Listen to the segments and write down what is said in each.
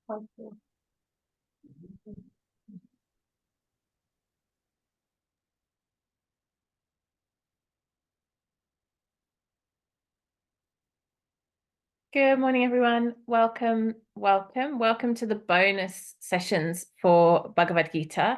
Good morning, everyone. Welcome to the bonus sessions for Bhagavad Gita.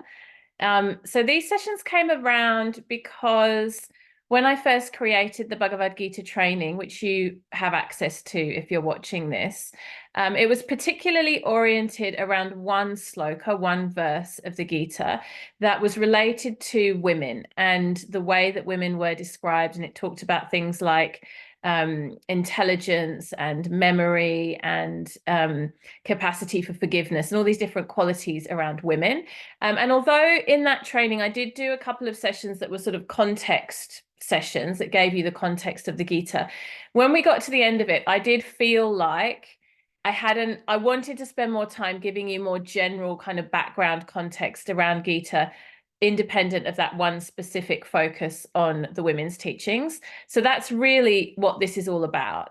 So these sessions came around because when I first created the Bhagavad Gita training, which you have access to if you're watching this, it was particularly oriented around one sloka, one verse of the Gita that was related to women and the way that women were described. And it talked about things like intelligence and memory and capacity for forgiveness and all these different qualities around women. And although in that training, I did do a couple of sessions that were sort of context sessions that gave you the context of the Gita, when we got to the end of it, I did feel like I wanted to spend more time giving you more general kind of background context around Gita, independent of that one specific focus on the women's teachings. So that's really what this is all about,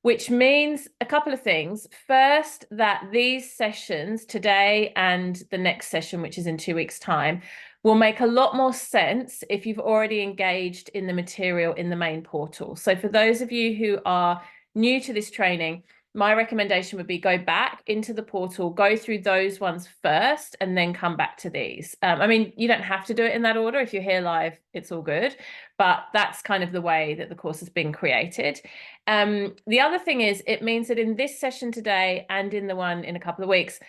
which means a couple of things. First, that these sessions today and the next session, which is in 2 weeks' time, will make a lot more sense if you've already engaged in the material in the main portal. So for those of you who are new to this training, my recommendation would be go back into the portal, go through those ones first, and then come back to these. I mean, you don't have to do it in that order. If you're here live, it's all good. But that's kind of the way that the course has been created. The other thing is, it means that in this session today and in the one in a couple of weeks,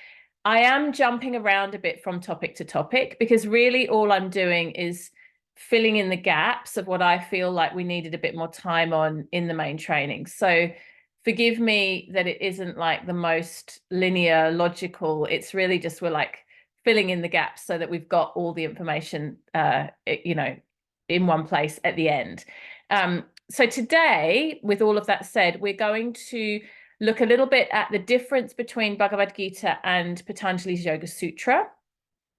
I am jumping around a bit from topic to topic, because really all I'm doing is filling in the gaps of what I feel like we needed a bit more time on in the main training. So forgive me that it isn't like the most linear, logical. It's really just we're like filling in the gaps so that we've got all the information, in one place at the end. So today, with all of that said, we're going to look a little bit at the difference between Bhagavad Gita and Patanjali's Yoga Sutra.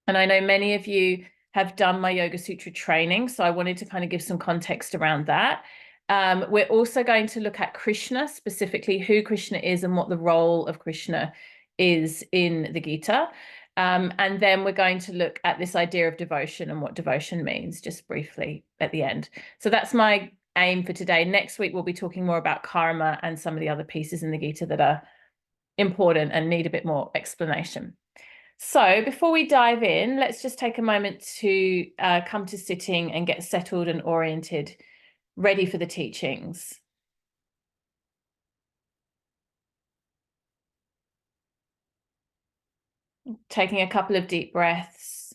And I know many of you have done my Yoga Sutra training, so I wanted to kind of give some context around that. We're also going to look at Krishna, specifically who Krishna is and what the role of Krishna is in the Gita. And then we're going to look at this idea of devotion and what devotion means, just briefly at the end. So that's my aim for today. Next week, we'll be talking more about karma and some of the other pieces in the Gita that are important and need a bit more explanation. So before we dive in, let's just take a moment to come to sitting and get settled and oriented, ready for the teachings. Taking a couple of deep breaths.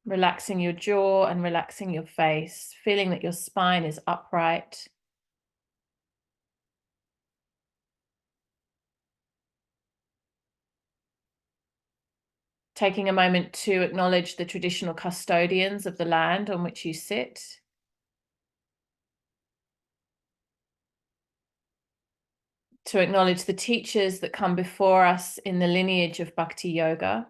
Relaxing your jaw and relaxing your face, feeling that your spine is upright. Taking a moment to acknowledge the traditional custodians of the land on which you sit. To acknowledge the teachers that come before us in the lineage of Bhakti Yoga.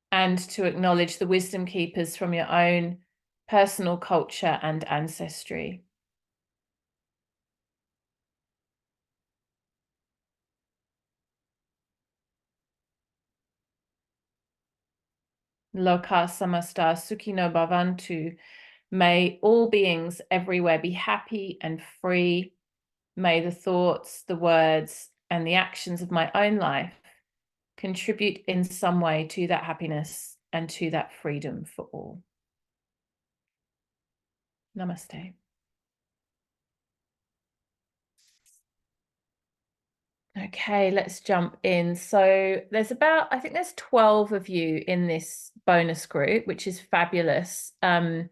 And to acknowledge the wisdom keepers from your own personal culture and ancestry. Loka samasta sukhino bhavantu. May all beings everywhere be happy and free. May the thoughts, the words, and the actions of my own life contribute in some way to that happiness and to that freedom for all. Namaste. Okay, let's jump in. So there's I think there's 12 of you in this bonus group, which is fabulous. And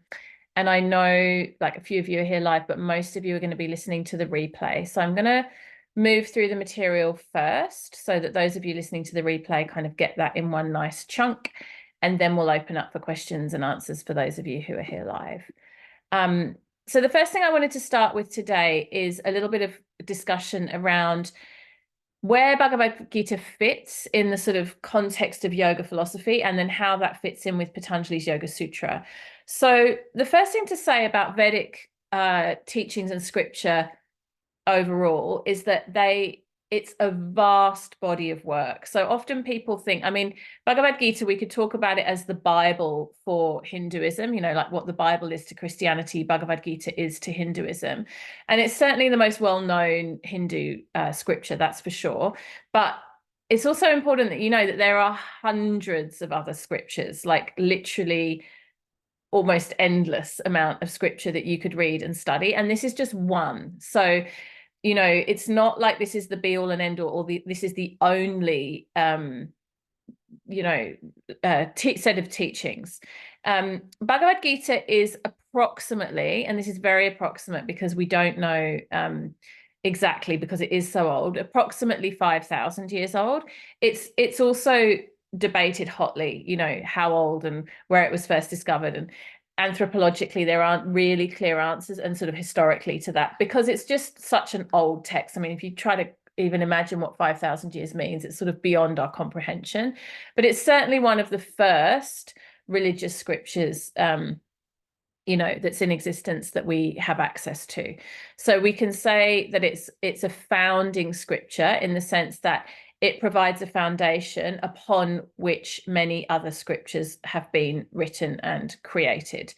I know like a few of you are here live, but most of you are going to be listening to the replay. So I'm going to move through the material first so that those of you listening to the replay kind of get that in one nice chunk. And then we'll open up for questions and answers for those of you who are here live. So the first thing I wanted to start with today is a little bit of discussion around where Bhagavad Gita fits in the sort of context of yoga philosophy, and then how that fits in with Patanjali's Yoga Sutra. So the first thing to say about Vedic teachings and scripture overall is that it's a vast body of work. So often people think, I mean, Bhagavad Gita, we could talk about it as the Bible for Hinduism, you know, like what the Bible is to Christianity, Bhagavad Gita is to Hinduism. And it's certainly the most well-known Hindu scripture, that's for sure. But it's also important that you know that there are hundreds of other scriptures, like literally almost endless amount of scripture that you could read and study. And this is just one. So you know, it's not like this is the be all and end all, or this is the only, you know, set of teachings. Bhagavad Gita is approximately, and this is very approximate because we don't know exactly because it is so old, approximately 5,000 years old. It's also debated hotly, you know, how old and where it was first discovered, and anthropologically there aren't really clear answers, and sort of historically to that, because it's just such an old text. I mean, if you try to even imagine what 5,000 years means, it's sort of beyond our comprehension. But it's certainly one of the first religious scriptures, you know, that's in existence that we have access to. So we can say that it's a founding scripture in the sense that it provides a foundation upon which many other scriptures have been written and created.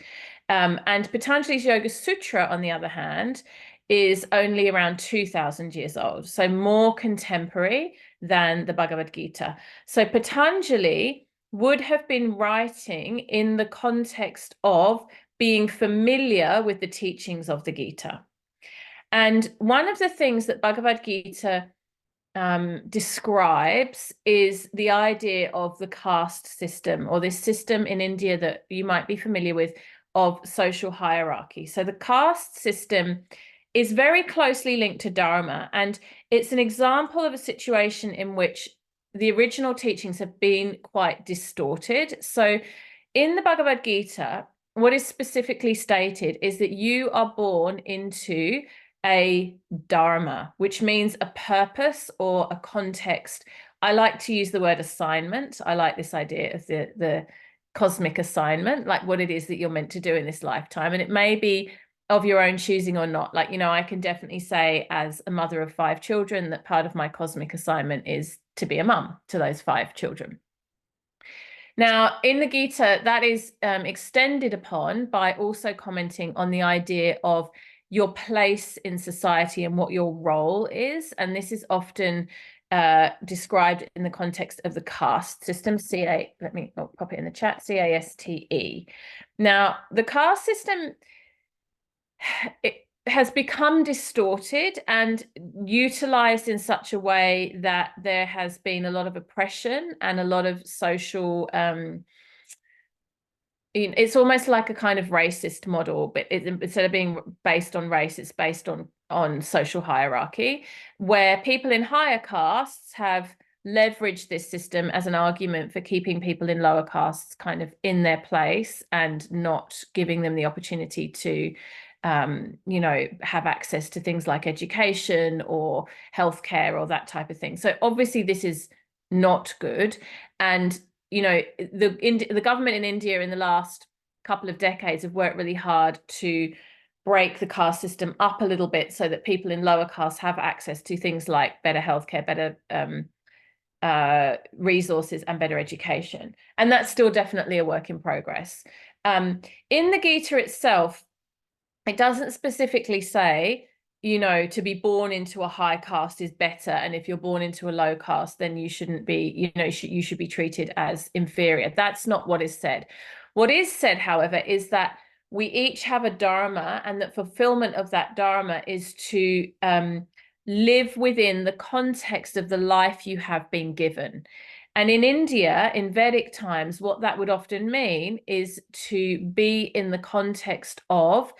And Patanjali's Yoga Sutra, on the other hand, is only around 2,000 years old, so more contemporary than the Bhagavad Gita. So Patanjali would have been writing in the context of being familiar with the teachings of the Gita. And one of the things that Bhagavad Gita describes is the idea of the caste system, or this system in India that you might be familiar with, of social hierarchy. So the caste system is very closely linked to Dharma, and it's an example of a situation in which the original teachings have been quite distorted. So in the Bhagavad Gita, what is specifically stated is that you are born into a dharma, which means a purpose or a context. I like to use the word assignment. I like this idea of the cosmic assignment, like what it is that you're meant to do in this lifetime. And it may be of your own choosing or not. Like, you know, I can definitely say as a mother of 5 children that part of my cosmic assignment is to be a mum to those 5 children. Now, in the Gita, that is extended upon by also commenting on the idea of your place in society and what your role is. And this is often described in the context of the caste system, let me pop it in the chat, CASTE. Now, the caste system, it has become distorted and utilized in such a way that there has been a lot of oppression and a lot of social it's almost like a kind of racist model, but instead of being based on race, it's based on social hierarchy, where people in higher castes have leveraged this system as an argument for keeping people in lower castes kind of in their place and not giving them the opportunity to you know, have access to things like education or healthcare or that type of thing. So obviously this is not good. And you know, the government in India in the last couple of decades have worked really hard to break the caste system up a little bit so that people in lower castes have access to things like better healthcare, better resources, and better education. And that's still definitely a work in progress. In the Gita itself, it doesn't specifically say, you know, to be born into a high caste is better, and if you're born into a low caste, then you shouldn't be, you know, you should be treated as inferior. That's not what is said. What is said, however, is that we each have a dharma, and that fulfillment of that dharma is to live within the context of the life you have been given. And in India, in Vedic times, what that would often mean is to be in the context of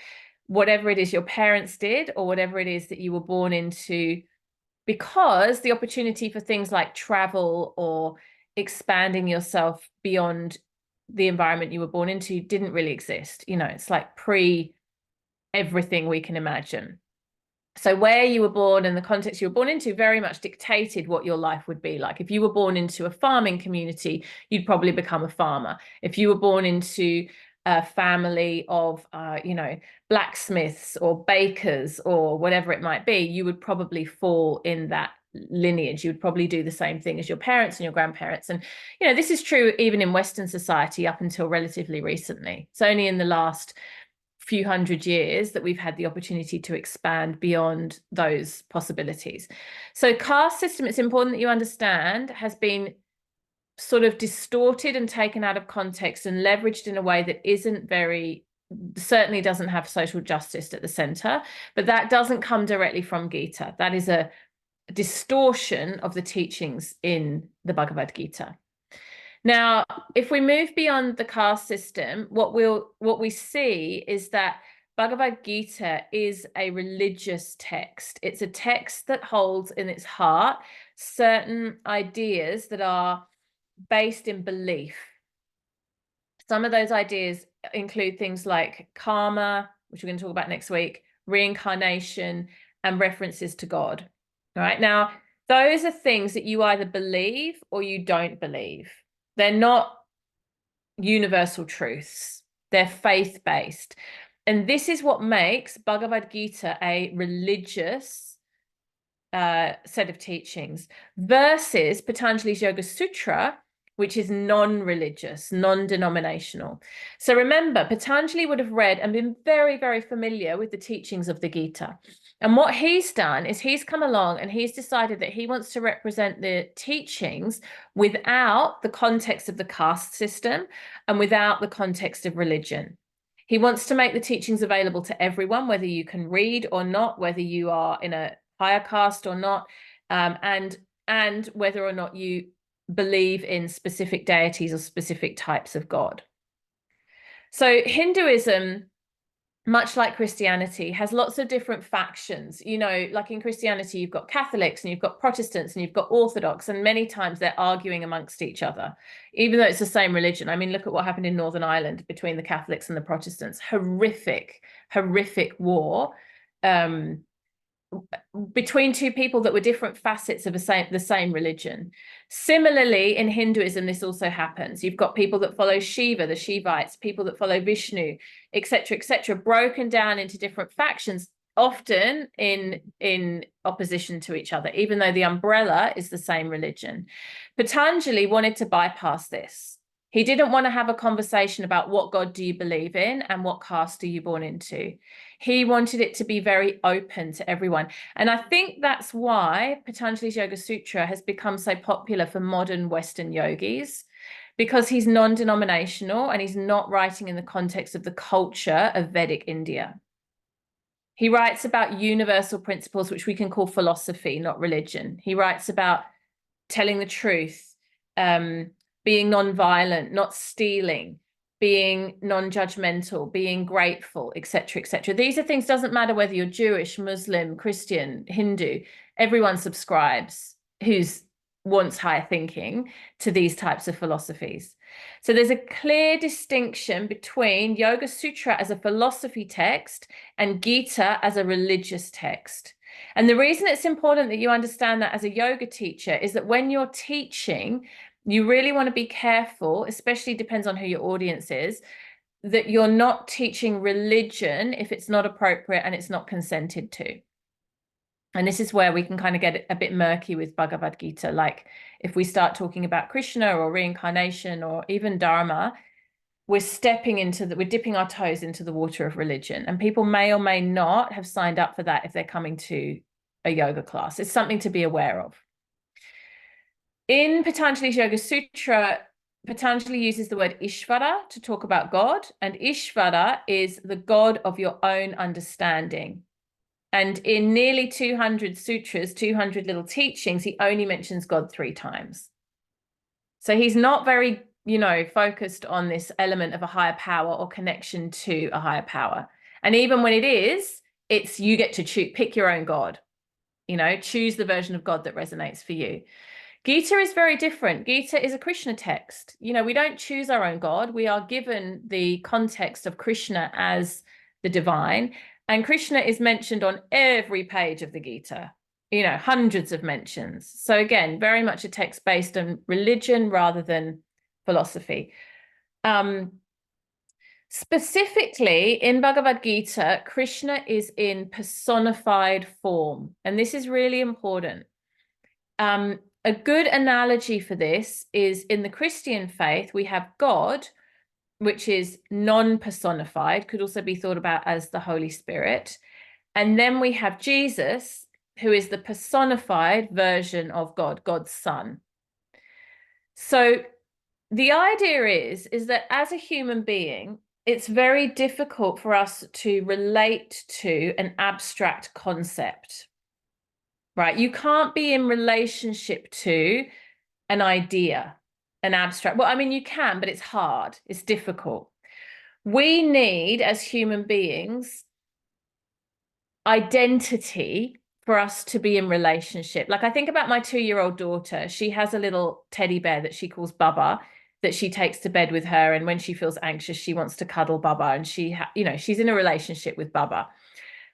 whatever it is your parents did or whatever it is that you were born into, because the opportunity for things like travel or expanding yourself beyond the environment you were born into didn't really exist. You know, it's like pre everything we can imagine. So where you were born and the context you were born into very much dictated what your life would be like. If you were born into a farming community, you'd probably become a farmer. If you were born into a family of, blacksmiths or bakers or whatever it might be, you would probably fall in that lineage. You would probably do the same thing as your parents and your grandparents. And, this is true even in Western society up until relatively recently. It's only in the last few hundred years that we've had the opportunity to expand beyond those possibilities. So caste system, it's important that you understand, has been sort of distorted and taken out of context and leveraged in a way that certainly doesn't have social justice at the center, but that doesn't come directly from Gita. That is a distortion of the teachings in the Bhagavad Gita. Now, if we move beyond the caste system, what we see is that Bhagavad Gita is a religious text. It's a text that holds in its heart certain ideas that are based in belief. Some of those ideas include things like karma, which we're going to talk about next week, reincarnation, and references to God. All right. Now, those are things that you either believe or you don't believe. They're not universal truths. They're faith-based. And this is what makes Bhagavad Gita a religious set of teachings versus Patanjali's Yoga Sutra, which is non-religious, non-denominational. So remember, Patanjali would have read and been very, very familiar with the teachings of the Gita. And what he's done is he's come along and he's decided that he wants to represent the teachings without the context of the caste system and without the context of religion. He wants to make the teachings available to everyone, whether you can read or not, whether you are in a higher caste or not, and whether or not you believe in specific deities or specific types of God. So Hinduism, much like Christianity, has lots of different factions. Like in Christianity, you've got Catholics and you've got Protestants and you've got Orthodox, and many times they're arguing amongst each other, even though it's the same religion. I mean, look at what happened in Northern Ireland between the Catholics and the Protestants. Horrific war. Between two people that were different facets of the same religion. Similarly, in Hinduism, this also happens. You've got people that follow Shiva, the Shivites, people that follow Vishnu, etc., broken down into different factions, often in opposition to each other, even though the umbrella is the same religion. Patanjali wanted to bypass this. He didn't want to have a conversation about what God do you believe in and what caste are you born into. He wanted it to be very open to everyone. And I think that's why Patanjali's Yoga Sutra has become so popular for modern Western yogis, because he's non-denominational and he's not writing in the context of the culture of Vedic India. He writes about universal principles, which we can call philosophy, not religion. He writes about telling the truth, being non-violent, not stealing, being non-judgmental, being grateful, etc. These are things, doesn't matter whether you're Jewish, Muslim, Christian, Hindu, everyone subscribes who's wants higher thinking to these types of philosophies. So there's a clear distinction between Yoga Sutra as a philosophy text and Gita as a religious text. And the reason it's important that you understand that as a yoga teacher is that when you're teaching, you really want to be careful, especially depends on who your audience is, that you're not teaching religion if it's not appropriate and it's not consented to. And this is where we can kind of get a bit murky with Bhagavad Gita. Like if we start talking about Krishna or reincarnation or even Dharma, we're dipping our toes into the water of religion. And people may or may not have signed up for that if they're coming to a yoga class. It's something to be aware of. In Patanjali's Yoga Sutra, Patanjali uses the word Ishvara to talk about God, and Ishvara is the God of your own understanding. And in nearly 200 sutras, 200 little teachings, he only mentions God 3 times. So he's not very, focused on this element of a higher power or connection to a higher power. And even when it is, it's you get to pick your own God, choose the version of God that resonates for you. Gita is very different. Gita is a Krishna text. We don't choose our own God. We are given the context of Krishna as the divine. And Krishna is mentioned on every page of the Gita, you know, hundreds of mentions. So again, very much a text based on religion rather than philosophy. Specifically in Bhagavad Gita, Krishna is in personified form. And this is really important. A good analogy for this is in the Christian faith, we have God, which is non-personified, could also be thought about as the Holy Spirit. And then we have Jesus, who is the personified version of God, God's Son. So the idea is that as a human being, it's very difficult for us to relate to an abstract concept, right? You can't be in relationship to an idea, an abstract. Well, I mean, you can, but it's hard. It's difficult. We need, as human beings, identity for us to be in relationship. Like I think about my 2-year-old daughter. She has a little teddy bear that she calls Baba that she takes to bed with her. And when she feels anxious, she wants to cuddle Baba. And she's in a relationship with Baba.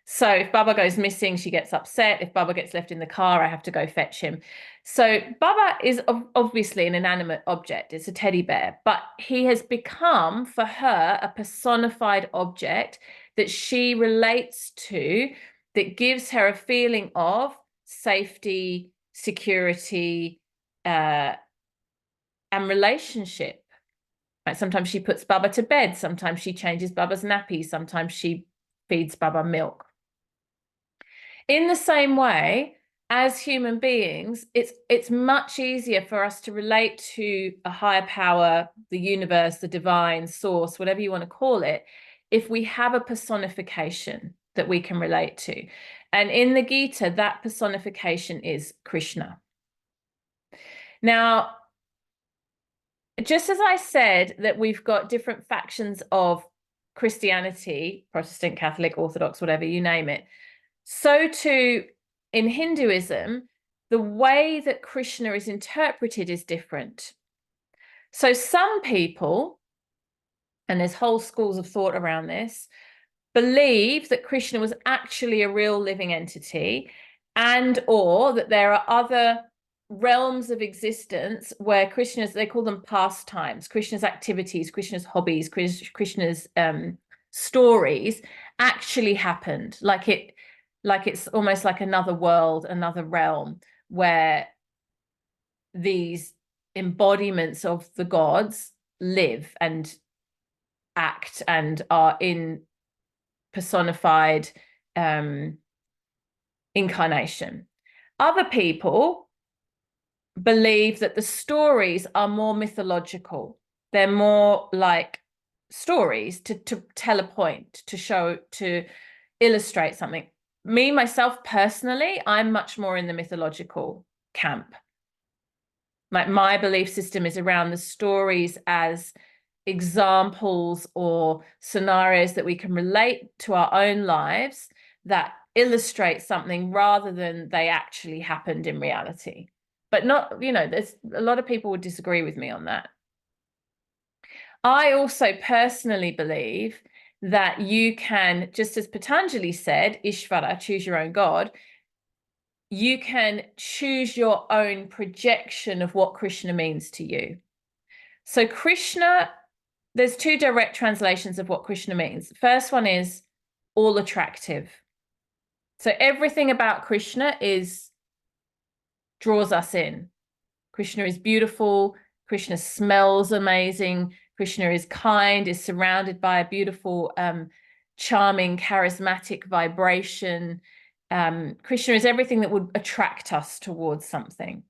So if Baba goes missing, she gets upset. If Baba gets left in the car, I have to go fetch him. So Baba is obviously an inanimate object. It's a teddy bear, but he has become for her a personified object that she relates to, that gives her a feeling of safety, security, and relationship. Right? Sometimes she puts Baba to bed. Sometimes she changes Baba's nappy. Sometimes she feeds Baba milk. In the same way, as human beings, it's much easier for us to relate to a higher power, the universe, the divine source, whatever you want to call it, if we have a personification that we can relate to. And in the Gita, that personification is Krishna. Now, just as I said that we've got different factions of Christianity, Protestant, Catholic, Orthodox, whatever, you name it, so too in Hinduism, the way that Krishna is interpreted is different. So some people, and there's whole schools of thought around this, believe that Krishna was actually a real living entity, and or that there are other realms of existence where Krishna's, they call them pastimes, Krishna's activities, Krishna's hobbies, Krishna's stories actually happened. Like it's almost like another world, another realm where these embodiments of the gods live and act and are in personified incarnation. Other people believe that the stories are more mythological. They're more like stories to tell a point, to show, to illustrate something. Me, myself, personally, I'm much more in the mythological camp. Like my belief system is around the stories as examples or scenarios that we can relate to our own lives that illustrate something rather than they actually happened in reality. But not, there's a lot of people would disagree with me on that. I also personally believe that you can, just as Patanjali said, Ishvara, choose your own God, you can choose your own projection of what Krishna means to you. So Krishna, there's 2 direct translations of what Krishna means. The first one is all attractive. So everything about Krishna draws us in. Krishna is beautiful. Krishna smells amazing. Krishna is kind, is surrounded by a beautiful, charming, charismatic vibration. Krishna is everything that would attract us towards something.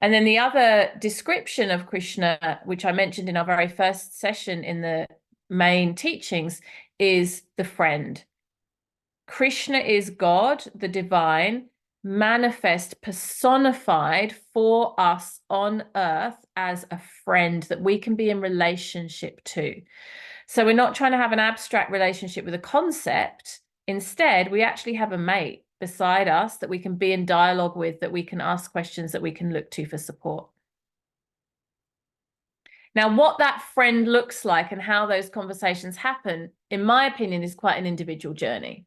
And then the other description of Krishna, which I mentioned in our very first session in the main teachings, is the friend. Krishna is God, the divine, manifest, personified for us on earth as a friend that we can be in relationship to. So we're not trying to have an abstract relationship with a concept. Instead, we actually have a mate beside us that we can be in dialogue with, that we can ask questions, that we can look to for support. Now, what that friend looks like and how those conversations happen, in my opinion, is quite an individual journey.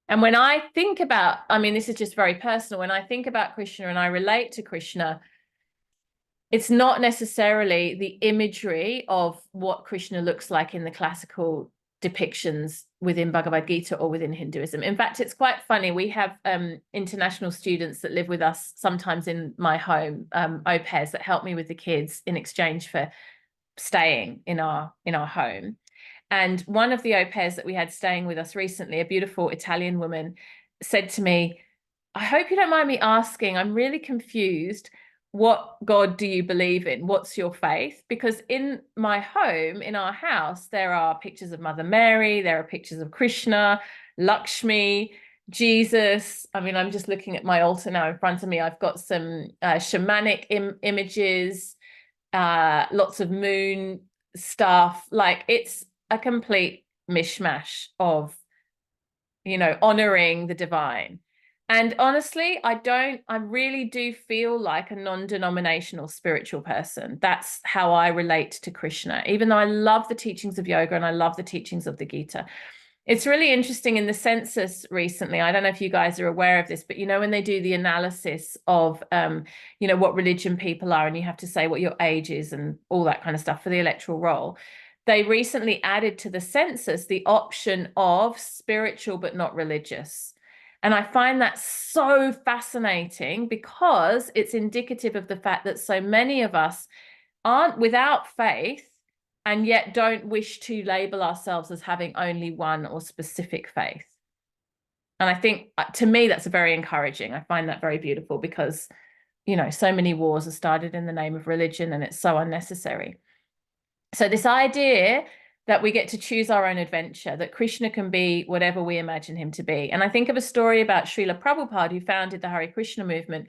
And when I think about, I mean, this is just very personal. When I think about Krishna and I relate to Krishna, it's not necessarily the imagery of what Krishna looks like in the classical depictions within Bhagavad Gita or within Hinduism. In fact, it's quite funny. We have international students that live with us sometimes in my home, au pairs that help me with the kids in exchange for staying in our home. And one of the au pairs that we had staying with us recently, a beautiful Italian woman, said to me, I hope you don't mind me asking, I'm really confused. What God do you believe in? What's your faith? Because in my home, in our house, there are pictures of Mother Mary, there are pictures of Krishna, Lakshmi, Jesus. I mean, I'm just looking at my altar now in front of me. I've got some shamanic images, lots of moon stuff. Like, it's a complete mishmash of, honoring the divine. And honestly, I really do feel like a non-denominational spiritual person. That's how I relate to Krishna, even though I love the teachings of yoga and I love the teachings of the Gita. It's really interesting in the census recently. I don't know if you guys are aware of this, but when they do the analysis of, what religion people are, and you have to say what your age is and all that kind of stuff for the electoral roll, they recently added to the census the option of spiritual but not religious. And I find that so fascinating because it's indicative of the fact that so many of us aren't without faith and yet don't wish to label ourselves as having only one or specific faith. And I think, to me, that's very encouraging. I find that very beautiful because, so many wars are started in the name of religion and it's so unnecessary. So this idea that we get to choose our own adventure, that Krishna can be whatever we imagine him to be. And I think of a story about Srila Prabhupada, who founded the Hare Krishna movement,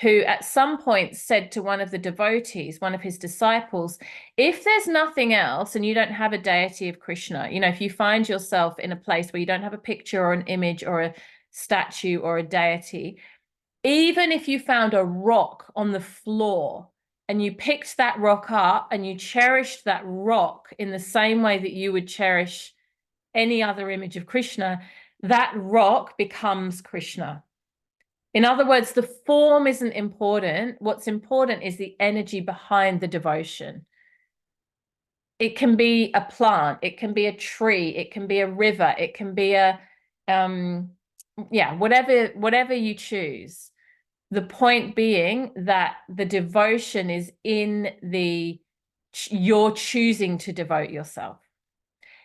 who at some point said to one of the devotees, one of his disciples, if there's nothing else and you don't have a deity of Krishna, if you find yourself in a place where you don't have a picture or an image or a statue or a deity, even if you found a rock on the floor and you picked that rock up and you cherished that rock in the same way that you would cherish any other image of Krishna, that rock becomes Krishna. In other words, the form isn't important. What's important is the energy behind the devotion. It can be a plant, it can be a tree, it can be a river, it can be whatever you choose. The point being that the devotion is in you're choosing to devote yourself.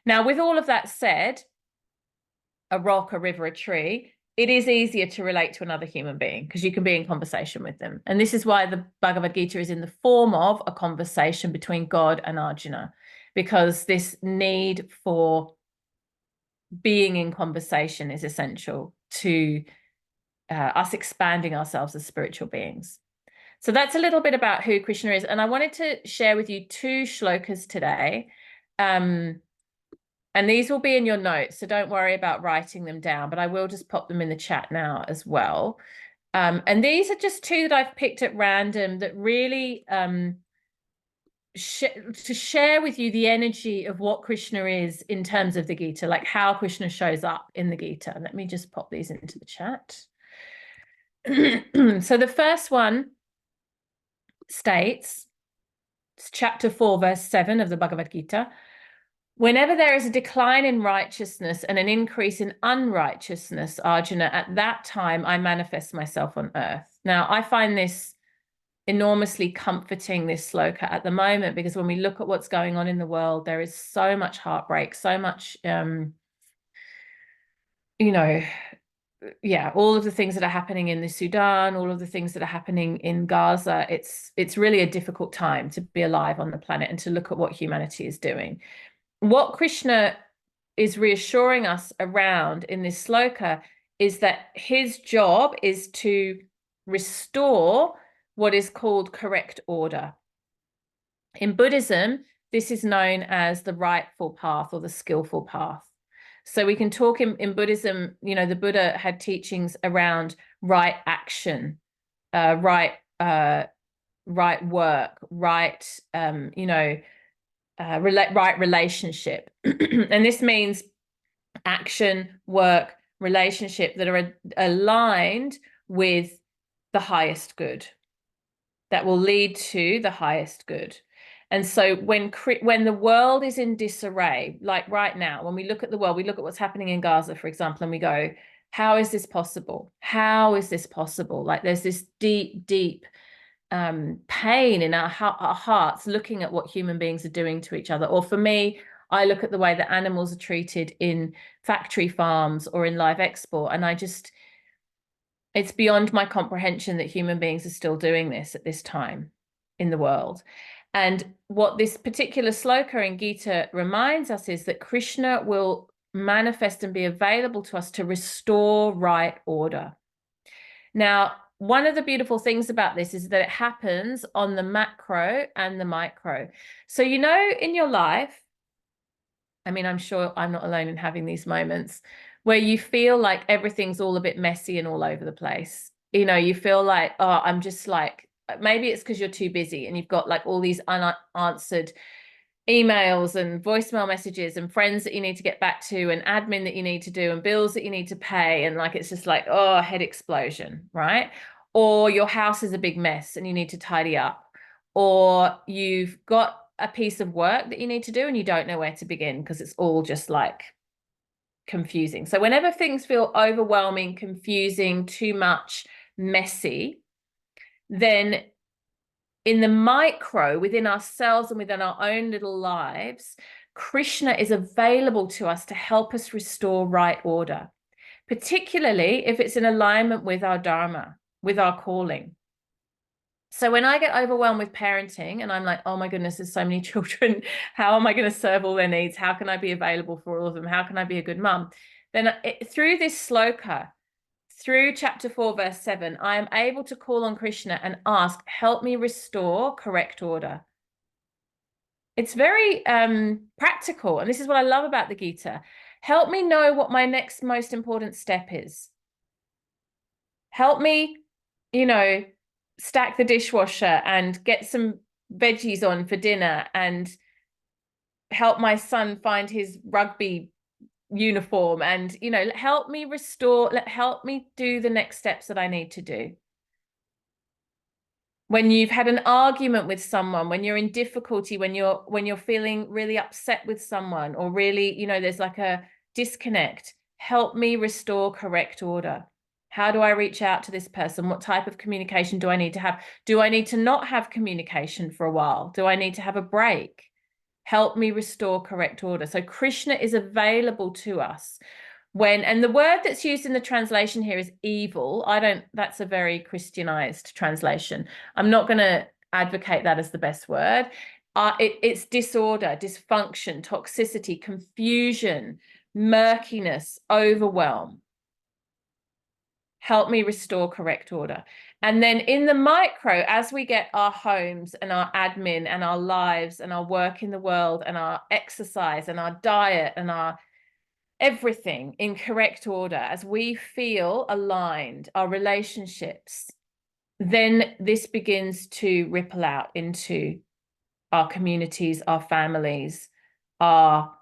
Now, with all of that said, a rock, a river, a tree, it is easier to relate to another human being because you can be in conversation with them. And this is why the Bhagavad Gita is in the form of a conversation between God and Arjuna, because this need for being in conversation is essential to us expanding ourselves as spiritual beings. So that's a little bit about who Krishna is. And I wanted to share with you 2 shlokas today. And these will be in your notes, so don't worry about writing them down, but I will just pop them in the chat now as well. And these are just 2 that I've picked at random that really to share with you the energy of what Krishna is in terms of the Gita, like how Krishna shows up in the Gita. Let me just pop these into the chat. So the first one states, it's chapter 4, verse 7 of the Bhagavad Gita. Whenever there is a decline in righteousness and an increase in unrighteousness, Arjuna, at that time I manifest myself on earth. Now, I find this enormously comforting, this sloka at the moment, because when we look at what's going on in the world, there is so much heartbreak, so much, all of the things that are happening in the Sudan, all of the things that are happening in Gaza. It's really a difficult time to be alive on the planet and to look at what humanity is doing. What Krishna is reassuring us around in this sloka is that his job is to restore what is called correct order. In Buddhism, this is known as the rightful path or the skillful path. So we can talk in Buddhism, the Buddha had teachings around right action, right work, right, right relationship. And this means action, work, relationship that are aligned with the highest good, that will lead to the highest good. And so when the world is in disarray, like right now, when we look at the world, we look at what's happening in Gaza, for example, and we go, how is this possible? How is this possible? Like there's this deep, deep pain in our hearts looking at what human beings are doing to each other. Or for me, I look at the way that animals are treated in factory farms or in live export, and it's beyond my comprehension that human beings are still doing this at this time in the world. And what this particular sloka in Gita reminds us is that Krishna will manifest and be available to us to restore right order. Now, one of the beautiful things about this is that it happens on the macro and the micro. So, you know, in your life, I mean, I'm sure I'm not alone in having these moments where you feel like everything's all a bit messy and all over the place. You know, you feel like, oh, I'm just like, maybe it's because you're too busy and you've got like all these unanswered emails and voicemail messages and friends that you need to get back to and admin that you need to do and bills that you need to pay. And like, it's just like, oh, head explosion, right? Or your house is a big mess and you need to tidy up. Or you've got a piece of work that you need to do and you don't know where to begin because it's all just like confusing. So whenever things feel overwhelming, confusing, too much, messy, then in the micro, within ourselves and within our own little lives, Krishna is available to us to help us restore right order, particularly if it's in alignment with our dharma, with our calling. So when I get overwhelmed with parenting and I'm like, oh my goodness, there's so many children. How am I going to serve all their needs? How can I be available for all of them? How can I be a good mum? Then through this sloka, through chapter 4, verse 7, I am able to call on Krishna and ask, help me restore correct order. It's very practical. And this is what I love about the Gita. Help me know what my next most important step is. Help me, you know, stack the dishwasher and get some veggies on for dinner and help my son find his rugby uniform and, you know, help me help me do the next steps that I need to do. When you've had an argument with someone, when you're in difficulty, when you're feeling really upset with someone or really, you know, there's like a disconnect, help me restore correct order. How do I reach out to this person? What type of communication do I need to have? Do I need to not have communication for a while? Do I need to have a break? Help me restore correct order. So Krishna is available to us and the word that's used in the translation here is evil. That's a very Christianized translation. I'm not going to advocate that as the best word. It's disorder, dysfunction, toxicity, confusion, murkiness, overwhelm. Help me restore correct order. And then in the micro, as we get our homes and our admin and our lives and our work in the world and our exercise and our diet and our everything in correct order, as we feel aligned, our relationships, then this begins to ripple out into our communities, our families, our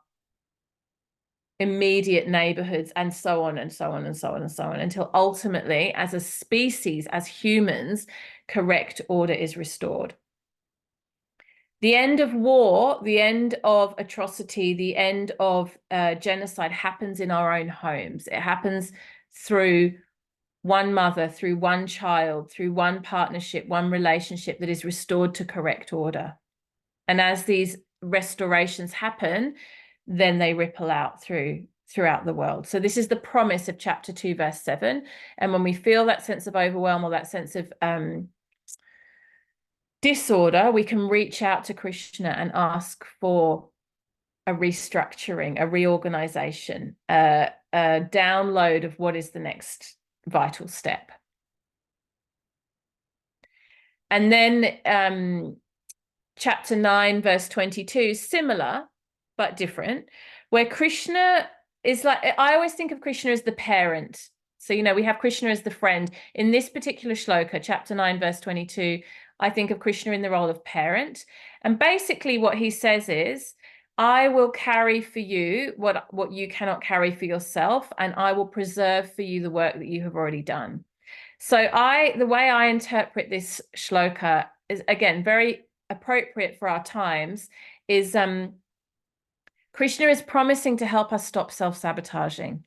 immediate neighborhoods, and so on and so on and so on and so on, until ultimately, as a species, as humans, correct order is restored. The end of war, the end of atrocity, the end of genocide happens in our own homes. It happens through one mother, through one child, through one partnership, one relationship that is restored to correct order. And as these restorations happen, then they ripple out throughout the world. So this is the promise of chapter 2, verse 7. And when we feel that sense of overwhelm or that sense of disorder, we can reach out to Krishna and ask for a restructuring, a reorganization, a download of what is the next vital step. And then chapter 9, verse 22, similar but different, where Krishna is like, I always think of Krishna as the parent. So, you know, we have Krishna as the friend. In this particular shloka, chapter 9, verse 22, I think of Krishna in the role of parent. And basically what he says is, I will carry for you what you cannot carry for yourself, and I will preserve for you the work that you have already done. So the way I interpret this shloka is, again, very appropriate for our times, is Krishna is promising to help us stop self-sabotaging.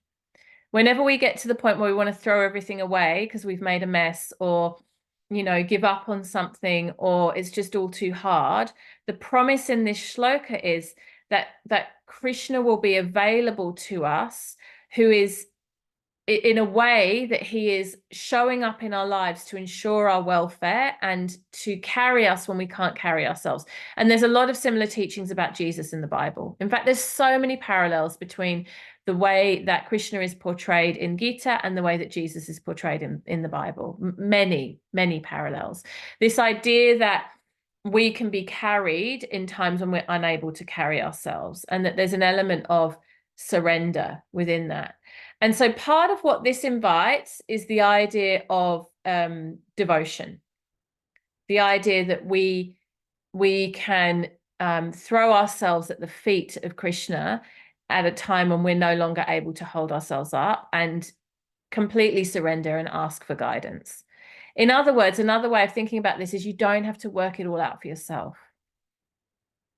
Whenever we get to the point where we want to throw everything away because we've made a mess, or give up on something, or it's just all too hard, the promise in this shloka is that Krishna will be available to us, who is, in a way, that he is showing up in our lives to ensure our welfare and to carry us when we can't carry ourselves. And there's a lot of similar teachings about Jesus in the Bible. In fact, there's so many parallels between the way that Krishna is portrayed in Gita and the way that Jesus is portrayed in the Bible. Many, many parallels. This idea that we can be carried in times when we're unable to carry ourselves, and that there's an element of surrender within that. And so part of what this invites is the idea of devotion, the idea that we can throw ourselves at the feet of Krishna at a time when we're no longer able to hold ourselves up, and completely surrender and ask for guidance. In other words, another way of thinking about this is you don't have to work it all out for yourself.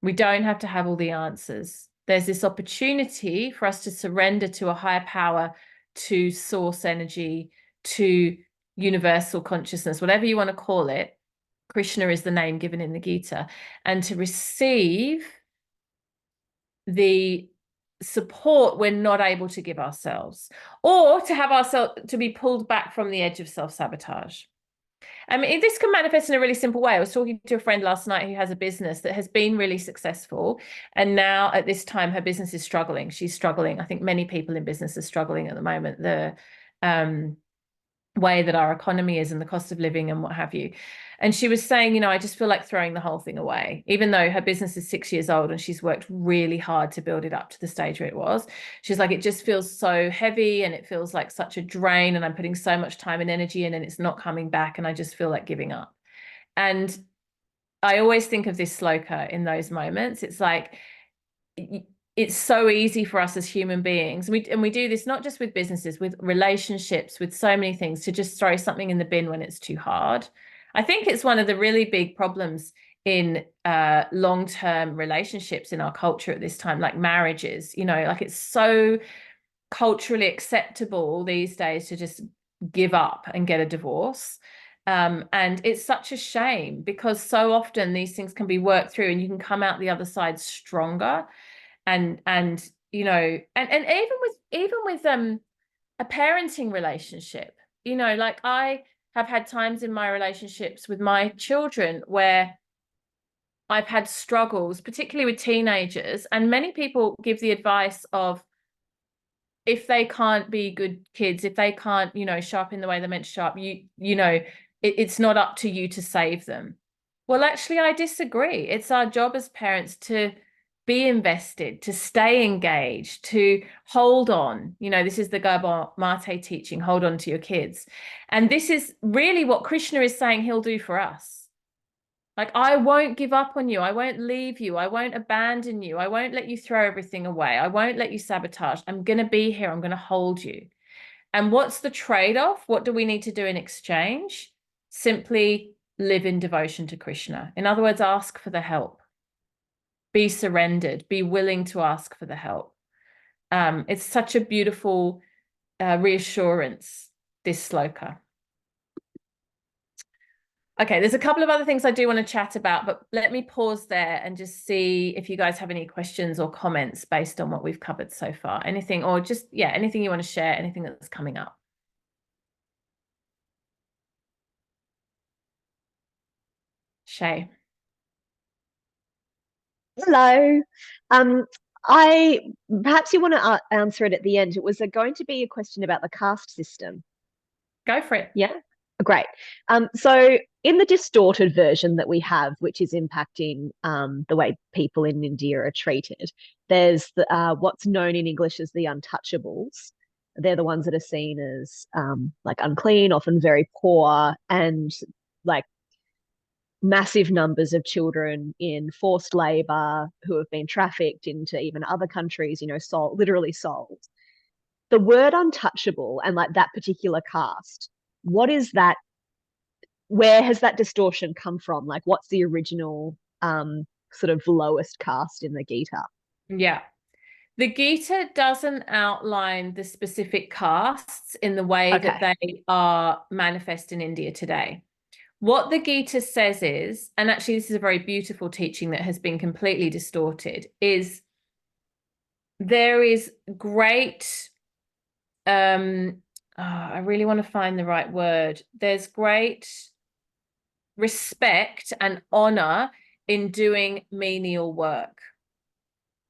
We don't have to have all the answers. There's this opportunity for us to surrender to a higher power, to source energy, to universal consciousness, whatever you want to call it. Krishna is the name given in the Gita, and to receive the support we're not able to give ourselves, or to have ourselves to be pulled back from the edge of self-sabotage. I mean, this can manifest in a really simple way. I was talking to a friend last night who has a business that has been really successful, and now at this time her business is struggling. She's struggling. I think many people in business are struggling at the moment. The way that our economy is and the cost of living and what have you. And she was saying, I just feel like throwing the whole thing away, even though her business is 6 years old and she's worked really hard to build it up to the stage where it was. She's like, it just feels so heavy and it feels like such a drain, and I'm putting so much time and energy in and it's not coming back, and I just feel like giving up. And I always think of this sloka in those moments. It's like, it's so easy for us as human beings. And we do this not just with businesses, with relationships, with so many things, to just throw something in the bin when it's too hard. I think it's one of the really big problems in long-term relationships in our culture at this time, like marriages. Like, it's so culturally acceptable these days to just give up and get a divorce. And it's such a shame, because so often these things can be worked through and you can come out the other side stronger. And even with a parenting relationship, like, I have had times in my relationships with my children where I've had struggles, particularly with teenagers, and many people give the advice of, if they can't be good kids, if they can't, show up in the way they're meant to show up, it's not up to you to save them. Well, actually, I disagree. It's our job as parents to be invested, to stay engaged, to hold on. This is the Gabor Mate teaching, hold on to your kids. And this is really what Krishna is saying he'll do for us. Like, I won't give up on you. I won't leave you. I won't abandon you. I won't let you throw everything away. I won't let you sabotage. I'm going to be here. I'm going to hold you. And what's the trade-off? What do we need to do in exchange? Simply live in devotion to Krishna. In other words, ask for the help. Be surrendered, be willing to ask for the help. It's such a beautiful reassurance, this sloka. Okay, there's a couple of other things I do want to chat about, but let me pause there and just see if you guys have any questions or comments based on what we've covered so far. Anything, or just, anything you want to share, anything that's coming up. Shay. Hello. I perhaps you want to answer it at the end. It was going to be a question about the caste system. Go for it. Yeah, great. So in the distorted version that we have, which is impacting the way people in India are treated, there's what's known in English as the untouchables. They're the ones that are seen as like unclean, often very poor, and like massive numbers of children in forced labor who have been trafficked into even other countries, sold, literally sold. The word untouchable and like that particular caste, what is that? Where has that distortion come from? Like, what's the original sort of lowest caste in the Gita? Yeah. The Gita doesn't outline the specific castes in the way that Okay. they are manifest in India today. What the Gita says is, and actually this is a very beautiful teaching that has been completely distorted, is there is great, I really want to find the right word. There's great respect and honor in doing menial work.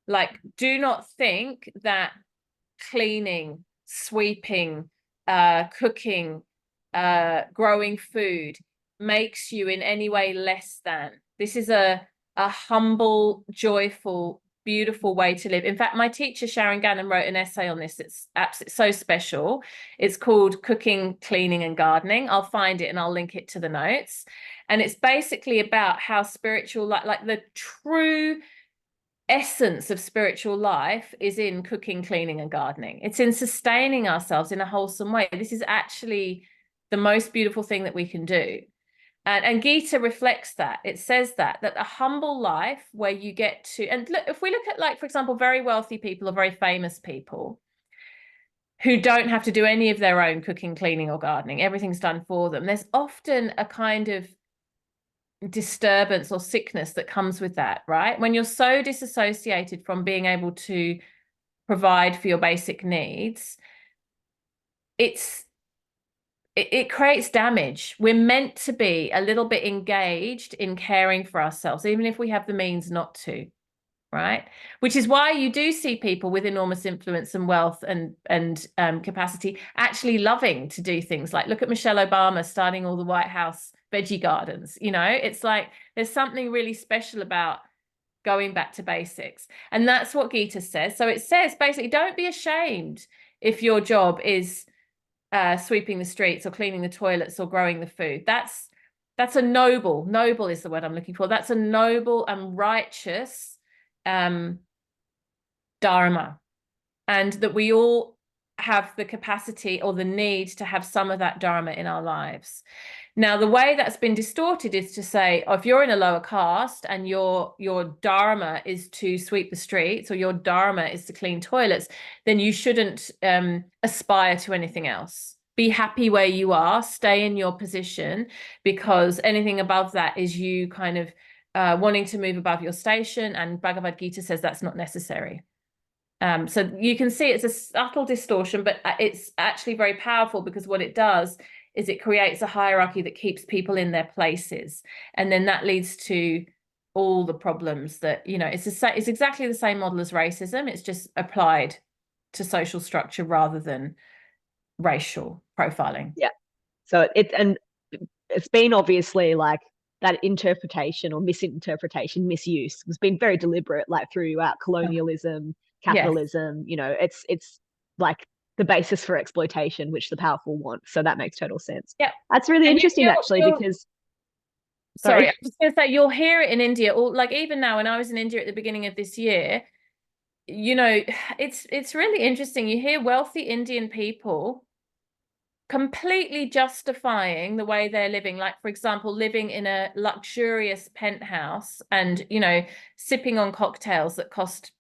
Like, do not think that cleaning, sweeping, cooking, growing food makes you in any way less than. This is a humble, joyful, beautiful way to live. In fact, my teacher, Sharon Gannon, wrote an essay on this. It's absolutely so special. It's called Cooking, Cleaning and Gardening. I'll find it and I'll link it to the notes. And it's basically about how spiritual, like the true essence of spiritual life is in cooking, cleaning, and gardening. It's in sustaining ourselves in a wholesome way. This is actually the most beautiful thing that we can do. And Gita reflects that. It says that a humble life where you get to, and look, if we look at, like, for example, very wealthy people or very famous people who don't have to do any of their own cooking, cleaning, or gardening, everything's done for them, there's often a kind of disturbance or sickness that comes with that, right? When you're so disassociated from being able to provide for your basic needs, it creates damage. We're meant to be a little bit engaged in caring for ourselves, even if we have the means not to, right? Which is why you do see people with enormous influence and wealth and capacity actually loving to do things like, look at Michelle Obama starting all the White House veggie gardens. It's like there's something really special about going back to basics. And that's what Gita says. So it says basically, don't be ashamed if your job is sweeping the streets or cleaning the toilets or growing the food. That's a noble is the word I'm looking for. That's a noble and righteous dharma, and that we all have the capacity or the need to have some of that dharma in our lives. Now, the way that's been distorted is to say, oh, if you're in a lower caste and your dharma is to sweep the streets, or your dharma is to clean toilets, then you shouldn't aspire to anything else. Be happy where you are, stay in your position, because anything above that is you kind of wanting to move above your station, and Bhagavad Gita says that's not necessary. So you can see it's a subtle distortion, but it's actually very powerful, because what it does is it creates a hierarchy that keeps people in their places. And then that leads to all the problems that, it's exactly the same model as racism. It's just applied to social structure rather than racial profiling. Yeah. So it's been obviously like that interpretation or misinterpretation, misuse has been very deliberate, like throughout colonialism, capitalism. Yes. It's like the basis for exploitation, which the powerful want. So that makes total sense. Yeah. That's really interesting, actually, because sorry, I was just going to say, you'll hear it in India, or like even now when I was in India at the beginning of this year, it's really interesting. You hear wealthy Indian people completely justifying the way they're living, like, for example, living in a luxurious penthouse and sipping on cocktails that cost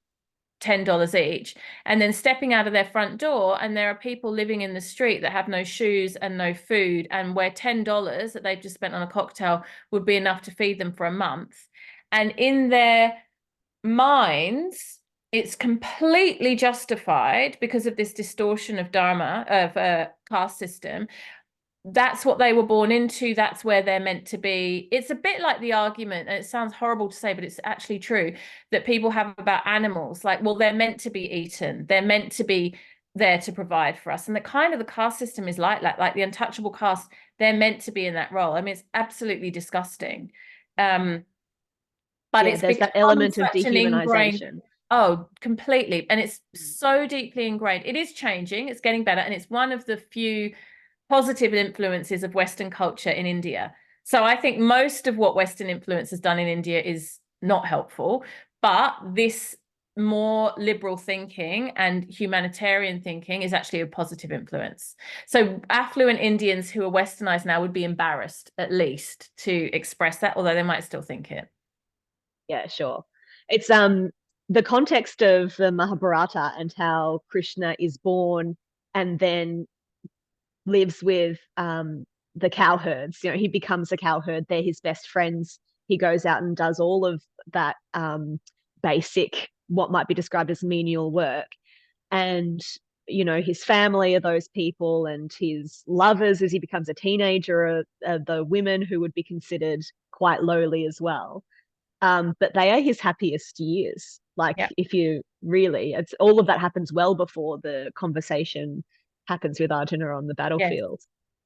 $10 each, and then stepping out of their front door and there are people living in the street that have no shoes and no food, and where $10 that they've just spent on a cocktail would be enough to feed them for a month. And in their minds, it's completely justified because of this distortion of dharma, of a caste system. That's what they were born into. That's where they're meant to be. It's a bit like the argument, and it sounds horrible to say, but it's actually true, that people have about animals. Like, well, they're meant to be eaten. They're meant to be there to provide for us. And the caste system is like that, like the untouchable caste, they're meant to be in that role. I mean, it's absolutely disgusting. But it's there's that element of dehumanization. Oh, completely. And it's so deeply ingrained. It is changing. It's getting better. And it's one of the few positive influences of Western culture in India. So I think most of what Western influence has done in India is not helpful, but this more liberal thinking and humanitarian thinking is actually a positive influence. So affluent Indians who are westernized now would be embarrassed, at least, to express that, although they might still think it. Yeah, sure. It's the context of the Mahabharata and how Krishna is born and then lives with the cowherds. You know, he becomes a cowherd. They're his best friends. He goes out and does all of that basic, what might be described as menial work. And, you know, his family are those people, and his lovers as he becomes a teenager are the women who would be considered quite lowly as well. But they are his happiest years. Like, Yeah. if you really, it's all of that happens well before the conversation happens with Arjuna on the Yes. battlefield.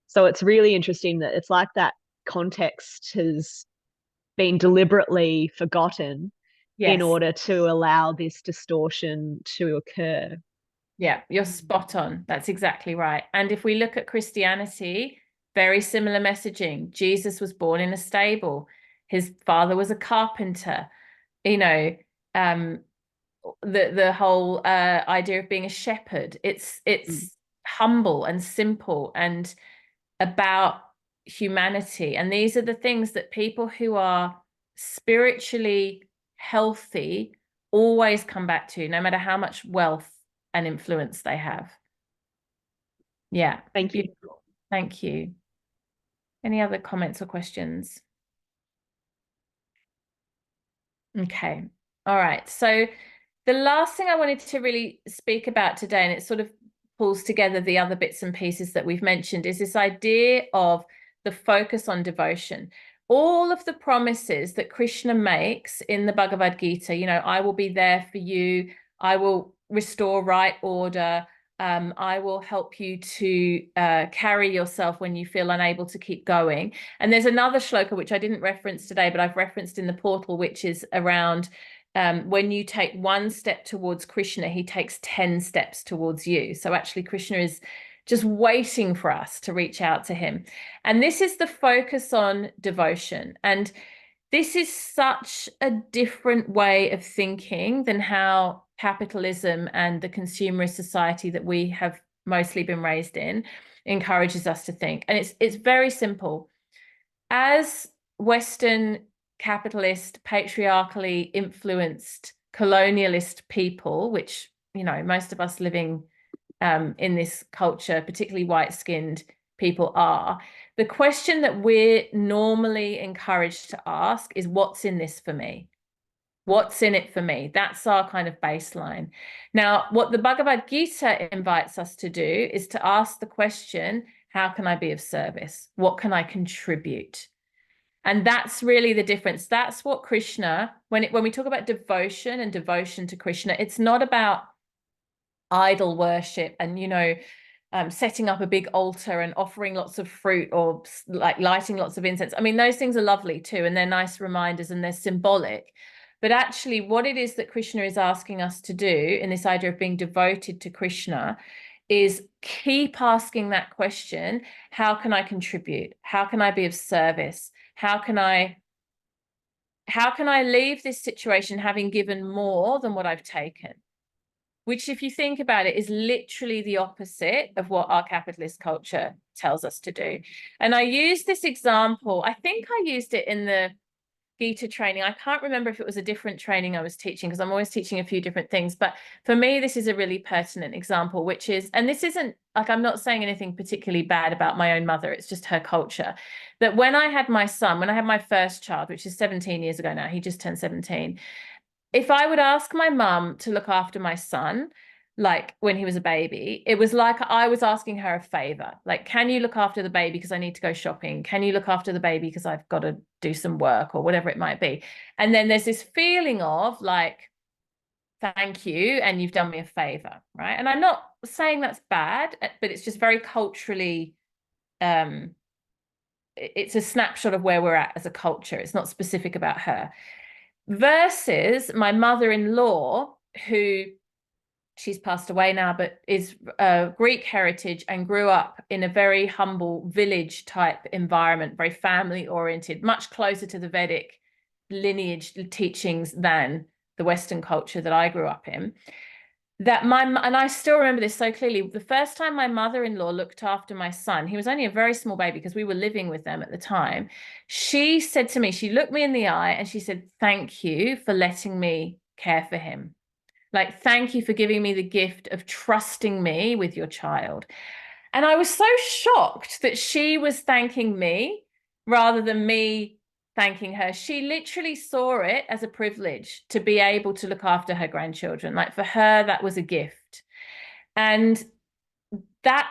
So it's really interesting that it's like that context has been deliberately forgotten in Yes. order to allow this distortion to occur. Yeah, you're spot on. That's exactly right. And if we look at Christianity, very similar messaging. Jesus was born in a stable. His father was a carpenter. You know, um, the whole idea of being a shepherd. It's humble and simple and about humanity. And these are the things that people who are spiritually healthy always come back to, no matter how much wealth and influence they have. Yeah. Thank you. Beautiful. Thank you. Any other comments or questions? Okay. All right. So the last thing I wanted to really speak about today, and it sort of pulls together the other bits and pieces that we've mentioned, is this idea of the focus on devotion. All of the promises that Krishna makes in the Bhagavad Gita, you know, I will be there for you, I will restore right order, I will help you to carry yourself when you feel unable to keep going. And there's another shloka, which I didn't reference today, but I've referenced in the portal, which is around when you take one step towards Krishna, he takes 10 steps towards you. So actually, Krishna is just waiting for us to reach out to him. And this is the focus on devotion. And this is such a different way of thinking than how capitalism and the consumerist society that we have mostly been raised in encourages us to think. And it's very simple. As Western capitalist, patriarchally influenced colonialist people, which, you know, most of us living in this culture, particularly white-skinned people, are, the question that we're normally encouraged to ask is, what's in this for me? What's in it for me? That's our kind of baseline. Now, what the Bhagavad Gita invites us to do is to ask the question, how can I be of service? What can I contribute? And that's really the difference. That's what Krishna, when we talk about devotion and devotion to Krishna, it's not about idol worship and, you know, setting up a big altar and offering lots of fruit or like lighting lots of incense. I mean, those things are lovely too, and they're nice reminders and they're symbolic. But actually, what it is that Krishna is asking us to do in this idea of being devoted to Krishna is keep asking that question, how can I contribute? How can I be of service? How can I leave this situation having given more than what I've taken? Which, if you think about it, is literally the opposite of what our capitalist culture tells us to do. And I use this example, I think I used it in the Gita training. I can't remember if it was a different training I was teaching, because I'm always teaching a few different things. But for me, this is a really pertinent example, which is, and this isn't like, I'm not saying anything particularly bad about my own mother, it's just her culture. That when I had my son, when I had my first child, which is 17 years ago now, he just turned 17. If I would ask my mum to look after my son, like when he was a baby, it was like I was asking her a favor. Like, can you look after the baby because I need to go shopping? Can you look after the baby because I've got to do some work or whatever it might be? And then there's this feeling of like, thank you, and you've done me a favor, right? And I'm not saying that's bad, but it's just very culturally, it's a snapshot of where we're at as a culture. It's not specific about her. Versus my mother-in-law, who she's passed away now, but is Greek heritage and grew up in a very humble village type environment, very family oriented, much closer to the Vedic lineage teachings than the Western culture that I grew up in. And I still remember this so clearly. The first time my mother-in-law looked after my son, he was only a very small baby because we were living with them at the time. She said to me, she looked me in the eye and she said, "Thank you for letting me care for him. Like, thank you for giving me the gift of trusting me with your child." And I was so shocked that she was thanking me rather than me thanking her. She literally saw it as a privilege to be able to look after her grandchildren. Like, for her, that was a gift. And that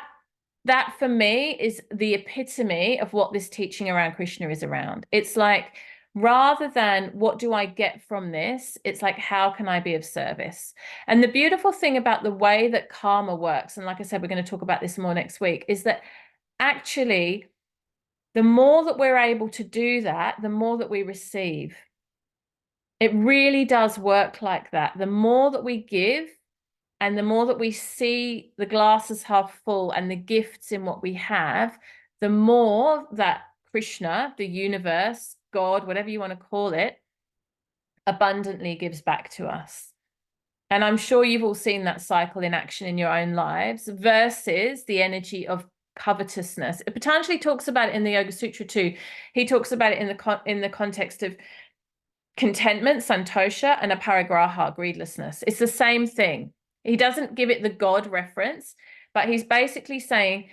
that for me is the epitome of what this teaching around Krishna is around. It's like, rather than what do I get from this, it's like, how can I be of service? And the beautiful thing about the way that karma works, and like I said, we're going to talk about this more next week, is that actually the more that we're able to do that, the more that we receive. It really does work like that. The more that we give, and the more that we see the glass as half full and the gifts in what we have, the more that Krishna, the universe, God, whatever you want to call it, abundantly gives back to us. And I'm sure you've all seen that cycle in action in your own lives versus the energy of covetousness. Patanjali talks about it in the Yoga Sutra too. He talks about it in the context of contentment, santosha, and aparigraha, greedlessness. It's the same thing. He doesn't give it the God reference, but he's basically saying,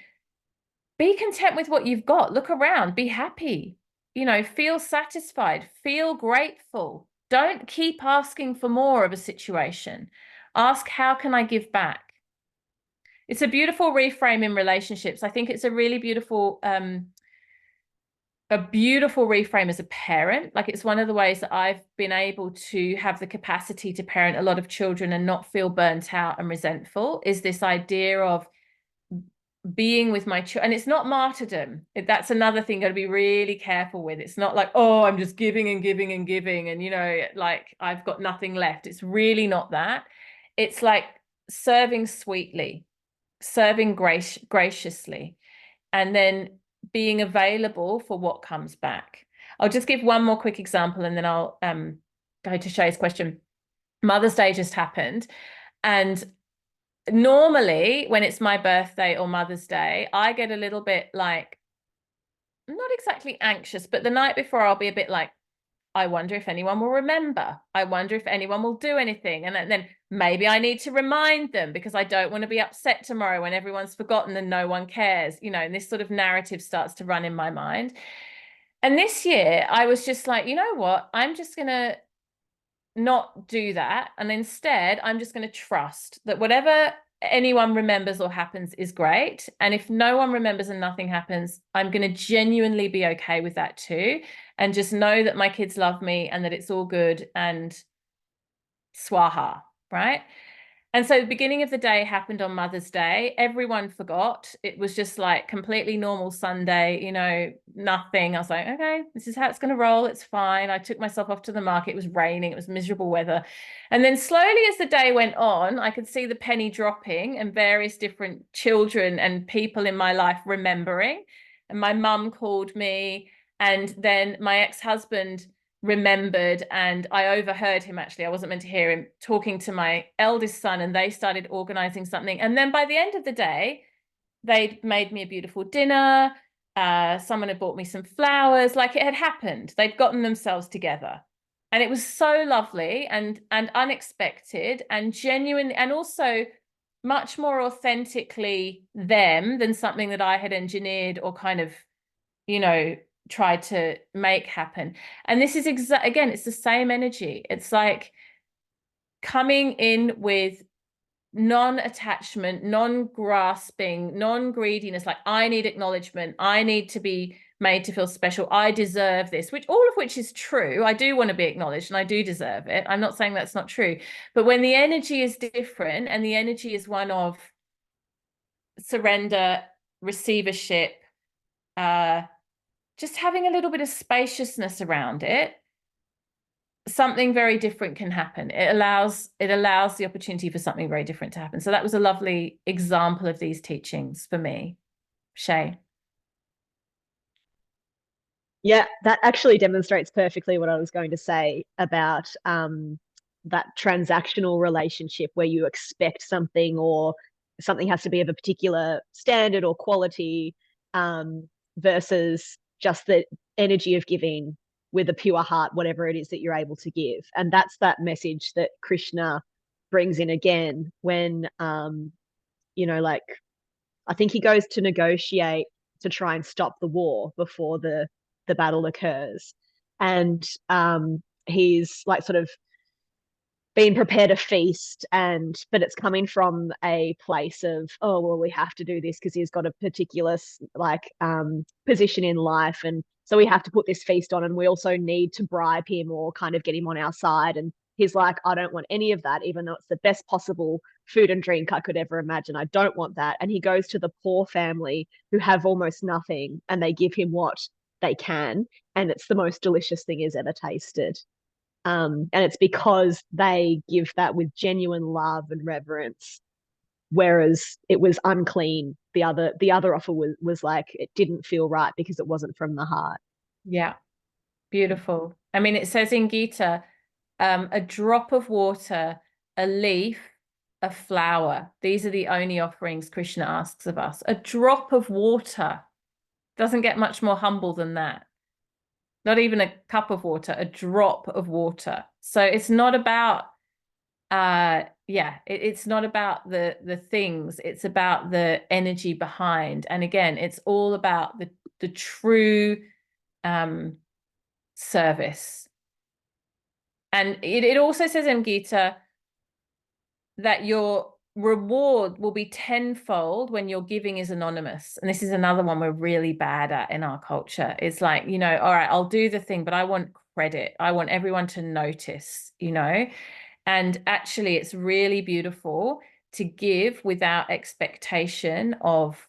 be content with what you've got. Look around, be happy, feel satisfied, feel grateful. Don't keep asking for more of a situation. Ask, how can I give back? It's a beautiful reframe in relationships. I think it's a really beautiful reframe as a parent. Like, it's one of the ways that I've been able to have the capacity to parent a lot of children and not feel burnt out and resentful, is this idea of being with my children. And it's not martyrdom. That's another thing, got to be really careful with. It's not like, oh, I'm just giving and giving and giving and like I've got nothing left. It's really not that. It's like serving sweetly, serving graciously, and then being available for what comes back. I'll just give one more quick example and then I'll go to Shay's question. Mother's Day just happened, and normally when it's my birthday or Mother's Day, I get a little bit like, not exactly anxious, but the night before I'll be a bit like, I wonder if anyone will remember. I wonder if anyone will do anything. And then maybe I need to remind them because I don't want to be upset tomorrow when everyone's forgotten and no one cares, and this sort of narrative starts to run in my mind. And this year I was just like, you know what? I'm just going to not do that. And instead, I'm just going to trust that whatever anyone remembers or happens is great. And if no one remembers and nothing happens, I'm going to genuinely be okay with that too. And just know that my kids love me and that it's all good and swaha, right? And so the beginning of the day happened on Mother's Day. Everyone forgot. It was just like completely normal Sunday, nothing. I was like, okay, this is how it's going to roll. It's fine. I took myself off to the market. It was raining. It was miserable weather. And then slowly as the day went on, I could see the penny dropping and various different children and people in my life remembering. And my mum called me. And then my ex-husband remembered, and I overheard him, actually I wasn't meant to hear him, talking to my eldest son, and they started organizing something. And then by the end of the day, they'd made me a beautiful dinner. Someone had bought me some flowers. Like, it had happened. They'd gotten themselves together, and it was so lovely and unexpected and genuine, and also much more authentically them than something that I had engineered or kind of tried to make happen. And this is again, it's the same energy. It's like coming in with non-attachment, non-grasping, non-greediness. Like, I need acknowledgement. I need to be made to feel special. I deserve this, all of which is true. I do want to be acknowledged and I do deserve it. I'm not saying that's not true. But when the energy is different and the energy is one of surrender, receivership, just having a little bit of spaciousness around it, something very different can happen. It allows the opportunity for something very different to happen. So that was a lovely example of these teachings for me, Shay. Yeah, that actually demonstrates perfectly what I was going to say about that transactional relationship where you expect something, or something has to be of a particular standard or quality, versus just the energy of giving with a pure heart, whatever it is that you're able to give. And that's that message that Krishna brings in again when, like, I think he goes to negotiate to try and stop the war before the battle occurs, and he's like sort of being prepared a feast, but it's coming from a place of, oh well, we have to do this because he's got a particular like position in life, and so we have to put this feast on, and we also need to bribe him or kind of get him on our side. And he's like, I don't want any of that, even though it's the best possible food and drink I could ever imagine. I don't want that. And he goes to the poor family who have almost nothing, and they give him what they can, and it's the most delicious thing he's ever tasted. And it's because they give that with genuine love and reverence, whereas it was unclean. The other offer was like, it didn't feel right because it wasn't from the heart. Yeah, beautiful. I mean, it says in Gita, a drop of water, a leaf, a flower. These are the only offerings Krishna asks of us. A drop of water. Doesn't get much more humble than that. Not even a cup of water, a drop of water. So it's not about it's not about the things, it's about the energy behind. And again, it's all about the true service. And it also says in Gita that your reward will be tenfold when your giving is anonymous. And this is another one we're really bad at in our culture. It's like, all right, I'll do the thing, but I want credit. I want everyone to notice, And actually, it's really beautiful to give without expectation of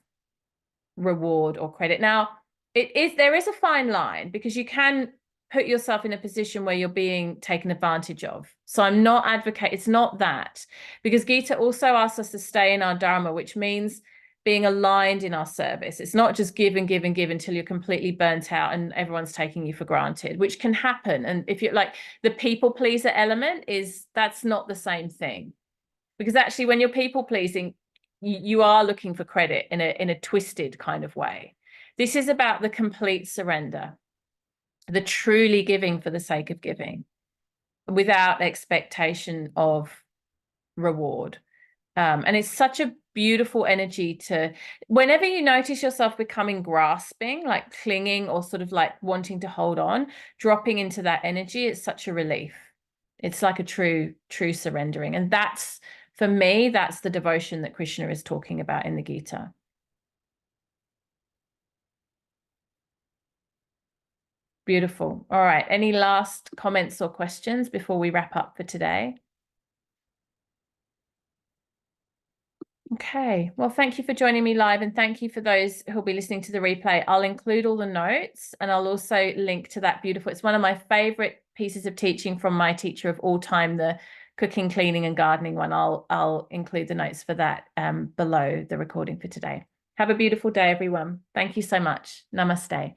reward or credit. Now, there is a fine line, because you can put yourself in a position where you're being taken advantage of. So I'm not advocating, it's not that, because Gita also asks us to stay in our dharma, which means being aligned in our service. It's not just give and give and give until you're completely burnt out and everyone's taking you for granted, which can happen. And if you're like, the people pleaser element, that's not the same thing. Because actually, when you're people pleasing, you are looking for credit in a twisted kind of way. This is about the complete surrender, the truly giving for the sake of giving, without expectation of reward. And it's such a beautiful energy to, whenever you notice yourself becoming grasping, like clinging or sort of like wanting to hold on, dropping into that energy, it's such a relief. It's like a true surrendering. And that's, for me, that's the devotion that Krishna is talking about in the Gita. Beautiful. All right. Any last comments or questions before we wrap up for today? Okay. Well, thank you for joining me live, and thank you for those who'll be listening to the replay. I'll include all the notes, and I'll also link to that beautiful, it's one of my favorite pieces of teaching from my teacher of all time, the cooking, cleaning, and gardening one. I'll include the notes for that below the recording for today. Have a beautiful day, everyone. Thank you so much. Namaste.